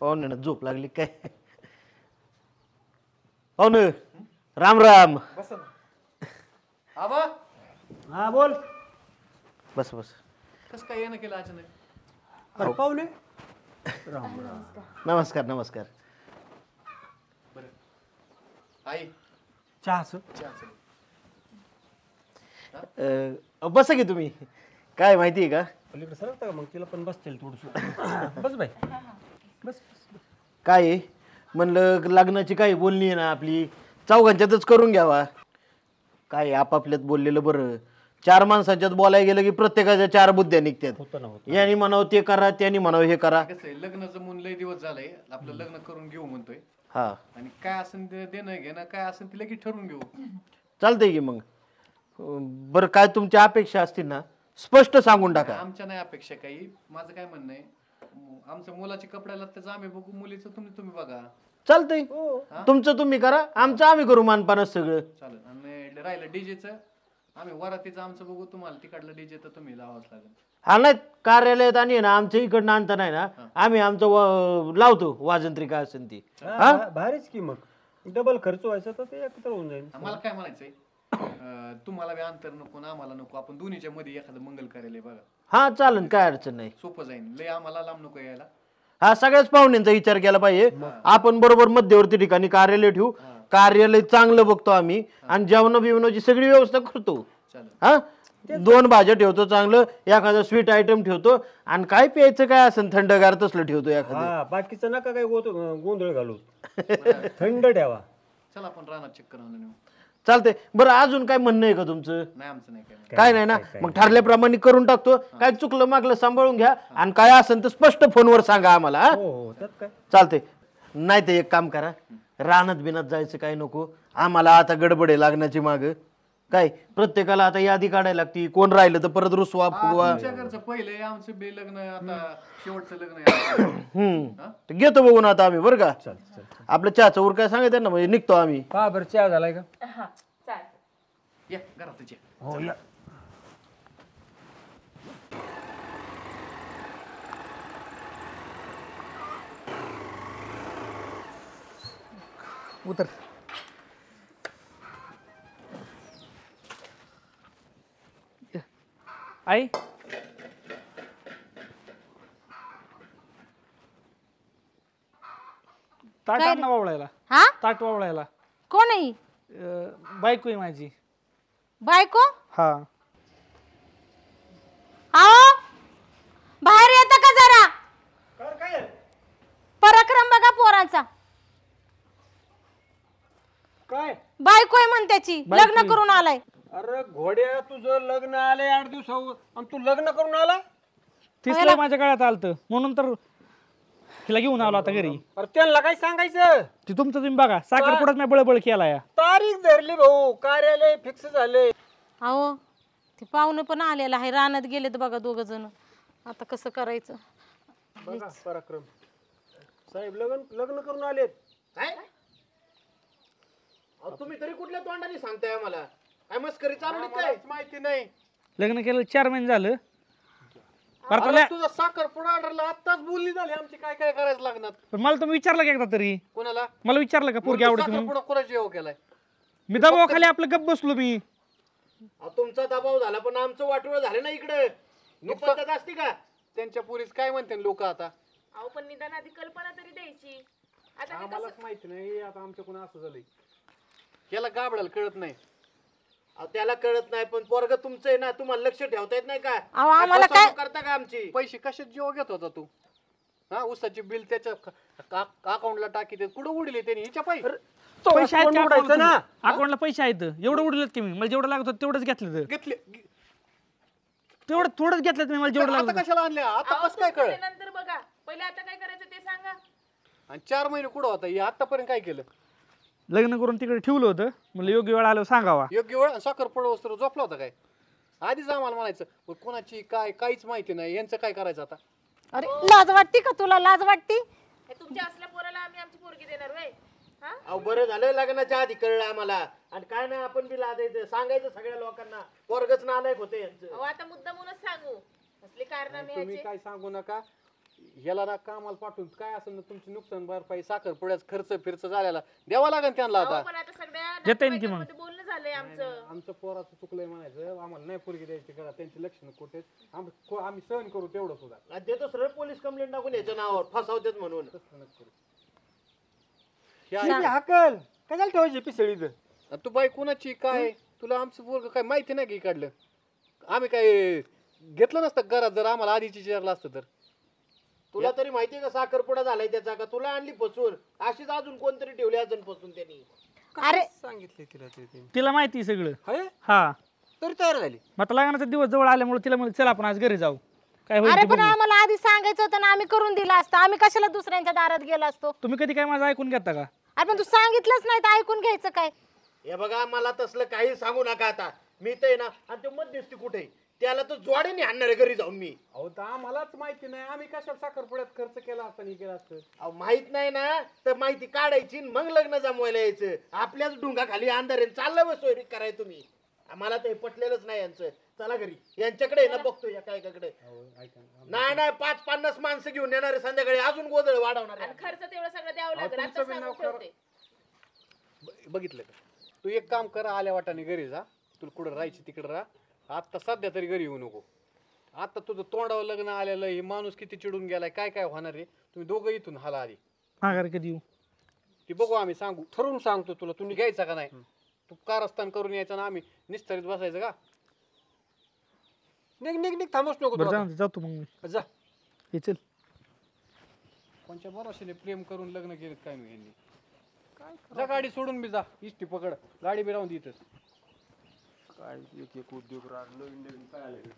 पाहुणे ना झोप लागली काय? पाहुणे राम राम. बस आबा. हा बोल. बस बस. कस काय येणं केलं अचानक? अरे पाहुणे राम राम. नमस्कार नमस्कार. बरं आई चहाचं बसा की तुम्ही. काय माहिती आहे का? पलीकडे सरकता का मग तिला पण बसतील थोडस. बस बाई बस. काय आहे? म्हणलं लग्नाची काही बोलणी आहे ना आपली, चौघांच्यातच करून घ्यावा. काय आपापल्यात बोललेलं बरं. चार माणसांच्यात बोलायला गेलं की प्रत्येकाच्या चार बुद्ध्या निघतात. होतं ना होत. यानी म्हणावं ते करा, त्यांनी म्हणावं हे करा. कसं आहे, लग्नाचं मूल लय दिवस झालंय, आपलं लग्न करून घेऊ म्हणतोय. हा आणि काय असेल ते देणं घेणं काय असेल ते लगेच ठरवून घेऊ. चालतंय की मग. बरं काय तुमच्या अपेक्षा असतील ना स्पष्ट सांगून टाका. आमच्या नाही अपेक्षा काही. माझं काय म्हणणं आहे, आमच्या मुलाच्या कपड्याला त्याचं आम्ही बघू, मुलीचं तुम्ही बघा. चालतंय. तुमचं तुम्ही करा, आमचं आम्ही करू मानपानच सगळं. चालेल. आणि राहिलं डीजेचं, आम्ही वरातीचं आमचं बघू, तुम्हाला तिकडलं डीजे तर तुम्ही लावाच लागेल. हा नाही कार्यालयात आणि ना आमच्या इकडनं आणता नाही ना आम्ही आमचं लावतो वाजंत्रिका असेल ती. भारीच की मग डबल खर्च व्हायचा तर ते एकत्र होऊन जाईल. मला काय म्हणायचंय, तुम्हाला बी अंतर नको ना आम्हाला नको, आपण दोन्हीच्या मध्ये एखादं मंगल कार्यालय बघा. हा चालेल काय अडचण नाही. सोपं जाईल. लय आम्हाला लांब नको यायला. हा सगळ्याच पाहुण्यांचा विचार केला पाहिजे. आपण बरोबर मध्यवर्ती ठिकाणी कार्यालय ठेवू. कार्यालय चांगलं बघतो आम्ही आणि जेवण बिवणाची सगळी व्यवस्था करतो. चालेल. हा 2 भाज्या ठेवतो चांगलं, एखादं स्वीट आयटम ठेवतो आणि काय प्यायचं काय असेल थंडगार तसलं ठेवतो एखादं. हा बाकीचं नका काही गोंधळ घालू. थंड ठेवा. चला आपण रानात चक्कर आणून येऊ. चालतंय. बरं अजून काय म्हणणं आहे का तुमचं? नाही आमचं नाही काय. काय नाही ना मग ठरल्याप्रमाणे करून टाकतो. काय चुकलं मागलं सांभाळून घ्या आणि काय असेल तर स्पष्ट फोनवर सांगा आम्हाला. हा? हो त्यात काय. चालतंय. नाही तर एक काम करा, रानात बिनात जायचं काय नको. आम्हाला आता गडबड आहे लागण्याची माग. काय प्रत्येकाला आता यादी काढायला लागती. कोण राहिलं तर परत रुसवा फुगवा. तुमच्या घरचं पहिले आमचं बे लग्न आता शेवटचं लग्न आहे. तर घेतो बघून आता आम्ही बरं का. आपल्या चहाचं उर काय सांगायचं ना म्हणजे निघतो आम्ही. का बरं चहा झालाय का? या घरातच या. हो या. उतर. आई ताट आण ना वावळायला. हा ताट वावळायला. कोण आहे? बायको आहे माझी. बायको? हा आओ बाहेर येता का जरा? पराक्रम बघा पोराचा. काय बायको आहे म्हण त्याची, लग्न करून आलाय. अरे घोड्या तुझं लग्न आलंय 8 दिवसावर आणि तू लग्न करून आला? तिसरं माझ्या गळ्यात आलतं म्हणून तर तिला घेऊन आलो आता घरी. अरे त्यांना काय सांगायचं? ती तुमचं तुम्ही बघा. साखरपुड्यात मी बळबळ केला या. तारीख धरली भाऊ, कार्यालय फिक्स झाले. अहो ते पाहुणे पण आलेला आहे, रानात गेलेत बघा 2 जण. आता कसं करायचं? बघा पराक्रम साहेब लग्न करून आलेत. काय तुम्ही तरी कुठल्या तोंडाने सांगताय आम्हाला? काय मस्करी चालू आहे काय? माहिती नाही. लग्न केलं 4 महिने झालं. अरे तुझा साखरपुडा ऑर्डरला आत्ताच बोलली झाली आमची. काय काय करायचं लागणार? पण मला तुम्ही विचारलं का एकदा तरी? कोणाला मला विचारलं का पोरगी आवडते म्हणून? साखरपुडा कोणाची येऊ केलाय? मी दबावाखाली आपलं गप बसलो मी. तुमचा दबाव झाला पण आमचं वाटोळ झालं ना इकडे. पद्धत असते का? त्यांच्या पुरीस काय म्हणते लोक आता? अहो पण निदान आधी कल्पना तरी द्यायची. आता हे आम्हालाच माहिती नाही आता आमच्या कोण असं झालंय. याला गाबडाला कळत नाही. त्याला कळत नाही पण पोरग तुमचं आहे ना, तुम्हाला लक्ष ठेवता येत नाही का? अहो आम्हाला काय करता का आमची? पैसे कशात जीव घेत होता तू? हा उसाची बिल त्याच्या अकाउंटला टाकी देत. कुठं उडले त्यांनी हिच्या पायी? पैसे आहेत का उडायचं ना. अकाउंटला पैसे आहेत. एवढं उडलेत की मी. मला जेवढं लागत होतं तेवढंच घेतलं. घेतले. तेवढं थोडंच घेतलं मी. मला जेवढं आता लागत कशाला आणले? आता अहो, कसं काय कळ? नंतर बघा. पहिले आता काय करायचं ते सांगा. आणि 4 महिने कुठं होता? हे आतापर्यंत काय केलं? लग्न करून तिकडे ठेवलं होतं. म्हणलं योग्य वेळ आल्यावर सांगावा. योग्य वेळ साखरपुडा वस्त्र झोपला होता काय? आधीच आम्हाला म्हणायचं. पण कोणाची काय काहीच माहिती नाही. यांचं काय करायचं आता? अरे लाज वाटते का तुला? लाज वाटते? हे तुमच्या असल्या पोराला आम्ही आमची पोरगी देणार व्हय? हा? अहो बरं झालं लग्नाच्या आधी कळलं आम्हाला. आणि काय नाही आपण बी लादायचं सांगायचं सगळ्या लोकांना. पोरगच नालायक होते यांचं. अहो आता मुद्दामूनच सांगू. असले कारनामे तुम्ही यायचे. काय सांगू नका. ह्याला ना कामाला पाठवून काय असेल ना तुमची नुकसान भरपाई साखरपुड्याच खर्च फिरच झालेला द्यावा लागेल त्यांना आता. अहो, पण आता सगळ्या देता येईल की मग. नातेवाईकांमध्ये बोलणं झालंय आमचं. आमचं पोराचं चुकलंय म्हणायचं आम्हाला नाही पोरगी द्यायची करा त्यांची लक्षणं कुठे आम्ही सहन करू तेवढं सुद्धा. आणि देतो सरळ पोलीस कंप्लेंट टाकून याच्या नावावर फसावतेत म्हणून. तसं नको करू. किती हाकल काय झालं ठेवायची पिसळी इथं? आणि तू बाई कुणाची काय तुला आमचं पोरग काय माहिती नाही की काढलं आम्ही काय घेतलं नसतं घरात जर आम्हाला आधीची विचारलं असतं तर. तुला तरी माहितीये का साखरपुडा झालाय त्याचा का तुला आणली फसवून अशीच अजून कोणतरी ठेवली अजून फसवून त्यांनी. अरे सांगितलंय तिला ते तिला माहिती आहे सगळं. हाय हा तरी तयार झाली. मग आता लग्नाचा दिवस जवळ आल्यामुळे तिला म्हणलं चला आपण आज घरी जाऊ. काय होईल अरे ते पण बघू. आम्हाला आधी सांगायचं होतं ना, आम्ही करून दिलं असतं. आम्ही कशाला दुसऱ्यांच्या दारात गेलो असतो? तुम्ही कधी काय माझं ऐकून घेता का? अरे पण तू सांगितलंच नाही तर ऐकून घ्यायचं काय? हे बघा मला तसलं काही सांगू नका आता. मी तर आहे ना आणि ते मध्यस्थी कुठे त्याला तर जोड्याने आणणार आहे घरी जाऊन मी. अहो तर आम्हालाच माहिती नाही आम्ही कशाला साखरपुड्यात खर्च केला असता नाही केला असतं. अहो माहित नाही ना तर माहिती काढायची आणि मग लग्न जमवायला यायचं. आपल्याच डुंगा खाली अंधार आहे चाललं बस सोयरी कराय तुम्ही. आम्हाला ते पटलेलंच नाही यांचं. चला घरी यांच्याकडे आहे ना बघतो एका एकाकडे. नाही नाही 5-50 माणसं घेऊन येणार आहे संध्याकाळी अजून गोंधळ वाढवणार आणि आहे. खर्च तेवढं सगळं द्यावं लागेल. तुमचं आता बी नाव सांगून ठेवते. बघितलं का तू एक काम कर आल्या वाटाने घरी जा तुला कुठं राहायची तिकडं राहा आता सध्या तरी घरी येऊ नको. आता तुझं तोंडावर लग्न आलेलं हे माणूस किती चिडून गेलाय काय काय होणार आहे तुम्ही दोघं इथून हाला आधी माघारी कधी येऊ? ती बघू आम्ही सांगू ठरवून सांगतो तुला तुम्ही घ्यायचा का नाही. तू कारस्थान करून यायचं ना आम्ही निस्तरीत बसायचं का. निघ निघ निघ थांबूच नको तू बरं आता. जातो मग मी. जा हे चल. कोणच्या भरोशाने प्रेम करून लग्न केलं काय मी यांनी. जा गाडी सोडून बी जा इष्टी पकड गाडी बी राहून इथंच. काय एक एक उद्योग नवीन नवीन काय आले